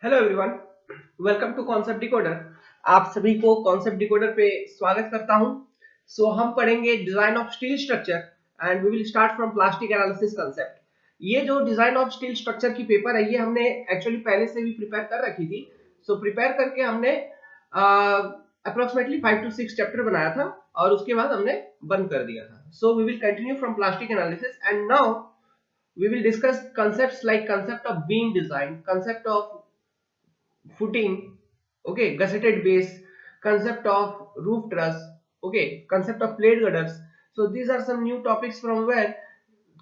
Hello everyone, welcome to concept decoder. आप सभी को कॉन्सेप्ट डिकोडर पे स्वागत करता हूं। हम पढ़ेंगे design of steel structure and we will start from plastic analysis concept. ये जो डिजाइन ऑफ स्टील स्ट्रक्चर की पेपर है ये हमने एक्चुअली पहले से भी प्रिपेयर कर रखी थी। प्रिपेयर करके हमने अप्रोक्सीमेटली 5 to 6 चैप्टर बनाया था और उसके बाद हमने बंद कर दिया था। We will continue from plastic analysis and now we will discuss concepts like concept of beam design, concept of footing, okay, gusseted base, concept of roof truss, okay, concept of plate girders. So these are some new topics from where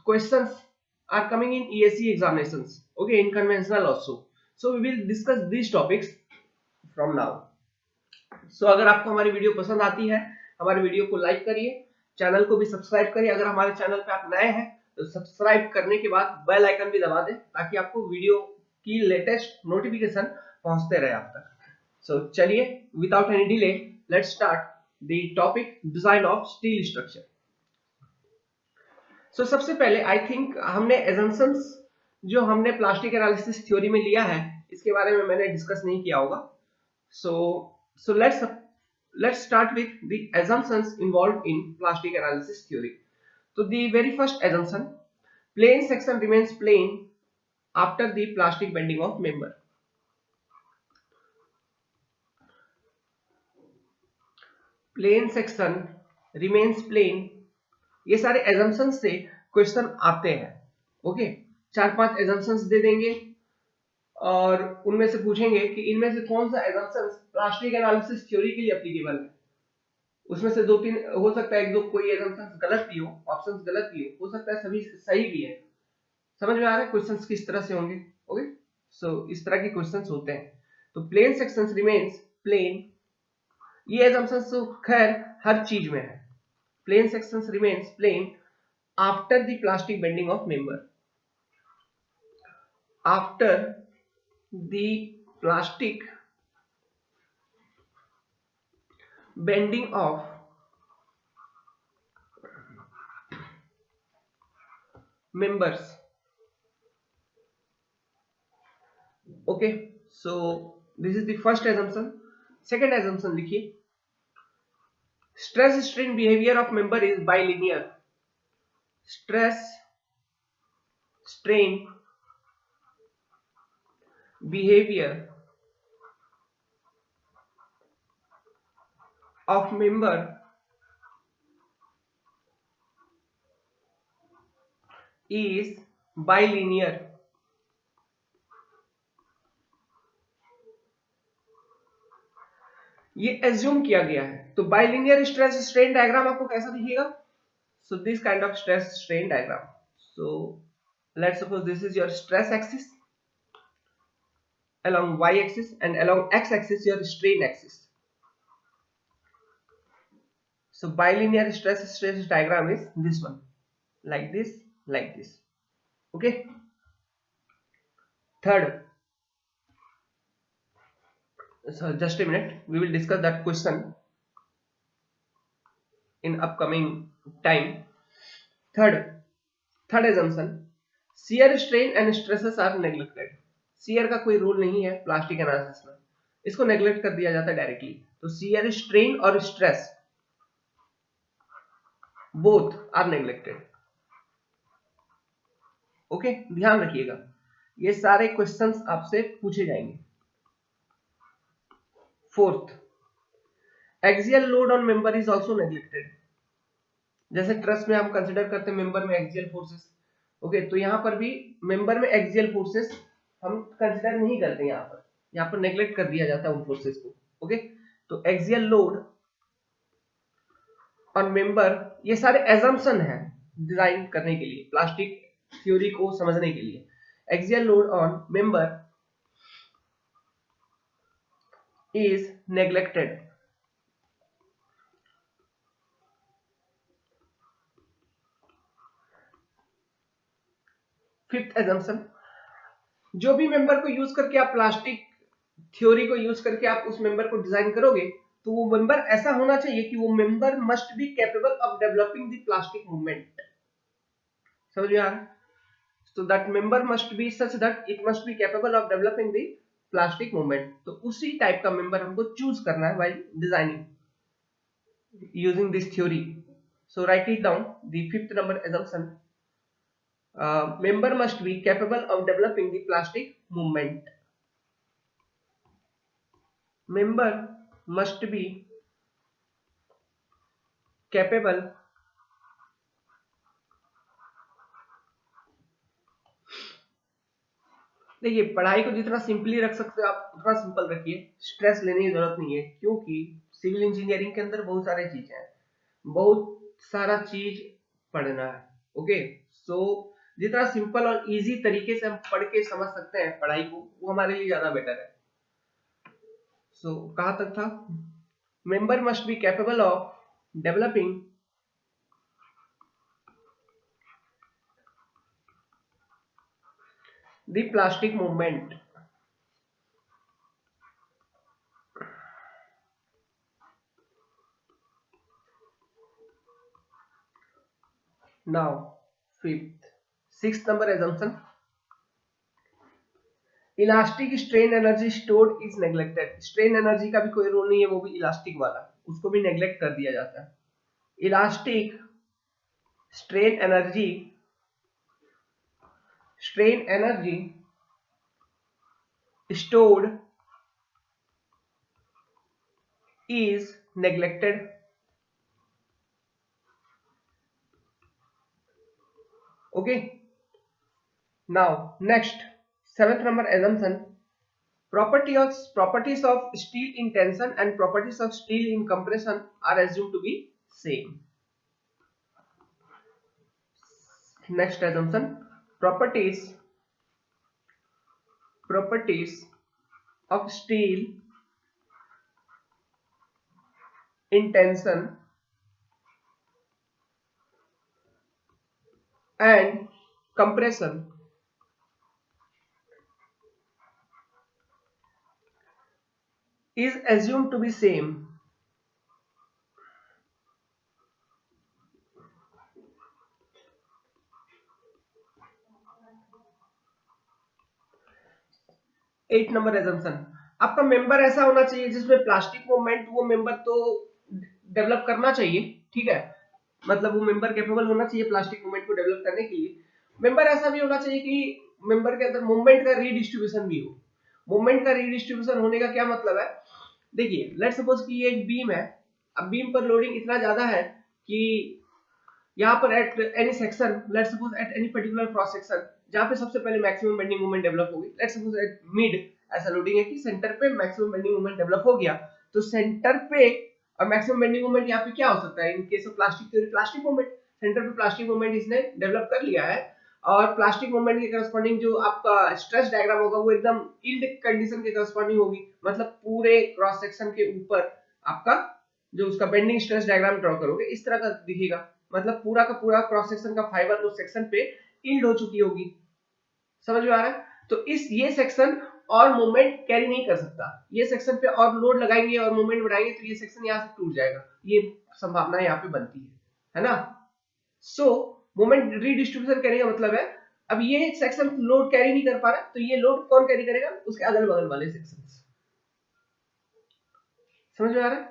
questions are coming in ESE examinations, okay, in conventional also. So we will discuss these topics from now. अगर आपको हमारी video पसंद आती है, हमारी video को like करिए, channel को भी सब्सक्राइब करिए। अगर हमारे चैनल पे आप नए हैं तो सब्सक्राइब करने के बाद बेल आइकन भी दबा दें ताकि आपको वीडियो की लेटेस्ट नोटिफिकेशन पहुंचते रहे आप तक। चलिए, without any delay let's start the topic design of steel structure. सबसे पहले आई थिंक हमने एजम्पशंस जो हमने प्लास्टिक एनालिसिस थ्योरी में लिया है इसके बारे में मैंने डिस्कस नहीं किया होगा। So let's start with the assumptions involved in plastic analysis theory. So the very first assumption, plane section remains plane after the plastic bending of member. Plane section remains plane, ये सारे assumptions से question आते हैं। Okay, 4-5 assumptions दे देंगे और उनमें से पूछेंगे कि इनमें से कौन सा assumptions प्लास्टिक एनालिसिस थ्योरी के लिए एप्लीकेबल है। उसमें से 2-3 हो सकता है, एक दो कोई assumptions गलत भी ऑप्शंस गलत भी हो सकता है सभी सही भी है। समझ में आ रहा है क्वेश्चंस किस तरह से होंगे। ओके, इस तरह के क्वेश्चंस होते हैं। तो प्लेन सेक्शंस रिमेन्स प्लेन, ये assumptions तो खैर हर चीज में है। Plane sections remains plane after the plastic bending of member, after the plastic bending of members. Okay, so this is the first assumption. Second assumption लिखिए, stress strain behavior of member is bilinear. Stress strain behavior of member is bilinear. ये assume किया गया है। तो bilinear stress strain diagram आपको कैसा दिखेगा? So this kind of stress strain diagram. So let's suppose this is your stress axis, along y axis, and along x axis your strain axis. So bilinear stress stress diagram is this one, like this, like this. Okay, third, so just a minute, we will discuss that question in upcoming time. Third assumption, shear strain and stresses are neglected. shear का कोई role नहीं है plastic analysis में, इसको neglect कर दिया जाता है डायरेक्टली। तो shear strain और stress both are neglected. Okay, ध्यान रखिएगा, ये सारे क्वेश्चंस आपसे पूछे जाएंगे। Fourth, axial load on member is also neglected. जैसे ट्रस में हम कंसीडर करते हैं मेंबर में एक्सियल फोर्सेस, ओके, तो यहाँ पर भी मेंबर में एक्सियल फोर्सेस हम कंसीडर नहीं करते, यहाँ पर नेग्लेक्ट कर दिया जाता है उन फोर्सेस को। ओके, तो एक्सियल लोड ऑन मेंबर, ये सारे एजम्पशन है डिजाइन करने के लिए, प्लास्टिक थ्योरी को समझने के लिए। Axial load on member is neglected. Fifth assumption, जो भी मेंबर को यूज करके आप प्लास्टिक थ्योरी को यूज करके आप उस मेंबर को डिजाइन करोगे तो वो मेंबर ऐसा होना चाहिए कि वो member must be capable of developing the plastic movement. समझ में आ रहा है? So that member must be such that it must be capable of developing the plastic movement, तो उसी टाइप का मेंबर हमको चूज करना है while designing using this theory. So write it down. The fifth number assumption: member must be capable of developing the plastic movement. Member must be capable देखिए, पढ़ाई को जितना सिंपली रख सकते हो आप उतना सिंपल रखिए, स्ट्रेस लेने की जरूरत नहीं है, क्योंकि सिविल इंजीनियरिंग के अंदर बहुत सारी चीजें हैं, बहुत सारा चीज पढ़ना है। ओके, सो जितना सिंपल और इजी तरीके से हम पढ़ के समझ सकते हैं पढ़ाई को, वो हमारे लिए ज्यादा बेटर है। सो कहां तक था? Member must be capable of developing the plastic movement. Now, sixth number assumption: elastic strain energy stored is neglected. Strain energy का भी कोई रोल नहीं है, वो भी इलास्टिक वाला, उसको भी नेग्लेक्ट कर दिया जाता है। Elastic strain energy stored is neglected. Okay, now next seventh number assumption: properties of steel in tension and properties of steel in compression are assumed to be same. Next assumption: properties of steel in tension and compression is assumed to be same. Eight number assumption: आपका member ऐसा होना चाहिए जिसमें plastic movement, वो member तो develop करना चाहिए, ठीक है, मतलब वो मेंबर कैपेबल होना चाहिए प्लास्टिक मूवमेंट को डेवलप करने के लिए। मेंबर ऐसा भी होना चाहिए कि मेंबर के अंदर मूवमेंट का रीडिस्ट्रीब्यूशन भी हो। मूवमेंट का रीडिस्ट्रीब्यूशन होने का क्या मतलब है? देखिए, लेट्स सपोज कि ये एक बीम है, अब बीम पर लोडिंग इतना ज्यादा है कि यहाँ पर at any section, let's suppose at any particular cross section, जहाँ पे सबसे पहले मैक्सिमम बेंडिंग मोमेंट डेवलप होगी, लेट्स सपोज एट मिड ऐसा लोडिंग है कि सेंटर पे मैक्सिमम बेंडिंग मोमेंट डेवलप हो गया, तो सेंटर पे और मैक्सिमम बेंडिंग मोमेंट यहाँ पे क्या हो सकता है इन case of plastic theory? Plastic moment. Centre पे प्लास्टिक मोमेंट इसने डेवलप कर लिया है, और प्लास्टिक मोमेंट के करस्पॉन्डिंग जो आपका स्ट्रेस डायग्राम होगा वो एकदम यील्ड कंडीशन के करस्पॉन्डिंग होगी, मतलब पूरे क्रॉस सेक्शन के ऊपर आपका जो उसका बेंडिंग स्ट्रेस डायग्राम ड्रॉ करोगे इस तरह का दिखेगा, मतलब पूरा का पूरा क्रॉस सेक्शन का फाइबर उस सेक्शन पे यील्ड हो चुकी होगी। समझ में आ रहा है? तो ये सेक्शन और मूवमेंट कैरी नहीं कर सकता, ये सेक्शन पे और लोड लगाएंगे और मूवमेंट बढ़ाएंगे तो ये सेक्शन यहाँ से टूट जाएगा, ये संभावना यहाँ पे बनती है ना? सो मोमेंट रीडिस्ट्रीब्यूशन करने का मतलब है, अब ये सेक्शन लोड कैरी नहीं कर पा रहा, तो ये लोड कौन कैरी करेगा? उसके अगल बगल वाले सेक्शन। समझ में आ रहा है?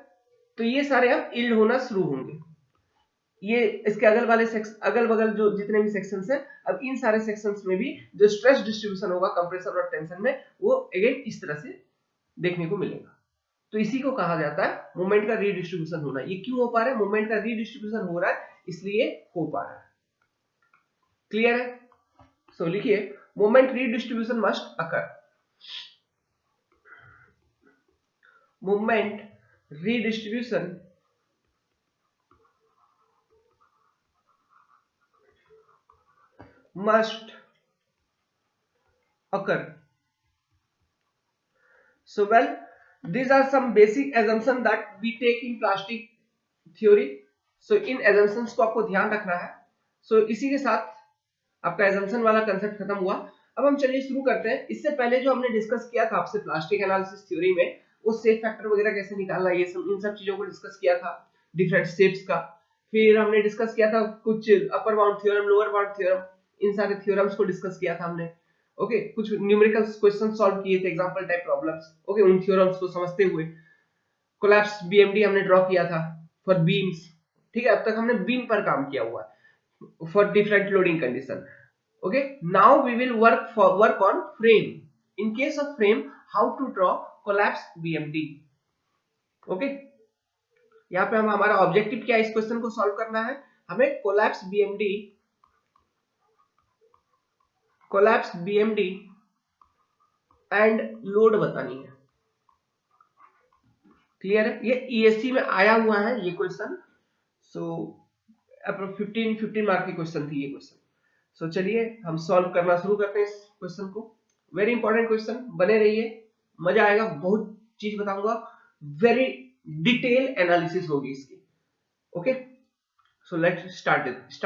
तो ये सारे अब यील्ड होना शुरू होंगे, ये इसके अगल बगल जो जितने भी सेक्शंस हैं, अब इन सारे सेक्शंस में भी जो स्ट्रेस डिस्ट्रीब्यूशन होगा कंप्रेसर और टेंशन में, वो अगेन इस तरह से देखने को मिलेगा। तो इसी को कहा जाता है मोमेंट का रीडिस्ट्रीब्यूशन होना। ये क्यों हो पा रहा है? मोमेंट का रीडिस्ट्रीब्यूशन हो रहा है इसलिए हो पा रहा है। क्लियर है? सो लिखिए, moment redistribution must occur. Moment redistribution must occur. So well, these are some basic assumptions that we take in plastic theory. So in assumptions को आपको ध्यान रखना है। So इसी के साथ आपका assumption वाला concept खत्म हुआ। अब हम चलिए शुरू करते हैं। इससे पहले जो हमने डिस्कस किया था आपसे प्लास्टिक एनालिसिस थ्योरी में, वो सेफ फैक्टर वगैरह कैसे निकालना, ये सब इन सब चीजों को डिस्कस किया था, डिफरेंट शेप्स का। फिर हमने डिस्कस किया था कुछ upper bound theorem, lower bound theorem, इन सारे थ्योरम्स को डिस्कस किया था हमने। ओके कुछ न्यूमेरिकल क्वेश्चन सॉल्व किए थे, एग्जांपल टाइप प्रॉब्लम्स, ओके उन थ्योरम्स को समझते हुए। कोलैप्स बीएमडी हमने ड्रॉ किया था फॉर बीम्स, ठीक है, अब तक हमने बीम पर काम किया हुआ है for different loading condition. Okay now we will work on frame. In case of frame, how to draw collapse BMD. Okay यहाँ पे हम हमारा ऑब्जेक्टिव क्या है, इस क्वेश्चन को सॉल्व करना है हमें। कोलैप्स बीएमडी एंड लोड बतानी है। क्लियर है, ये ईएससी में आया हुआ है ये क्वेश्चन। सो 15 मार्क की क्वेश्चन थी ये क्वेश्चन। सो चलिए हम सॉल्व करना शुरू करते हैं इस क्वेश्चन को। वेरी इंपॉर्टेंट क्वेश्चन, बने रहिए, मजा आएगा, बहुत चीज बताऊंगा, वेरी डिटेल एनालिसिस होगी इसकी। Okay so let's start this.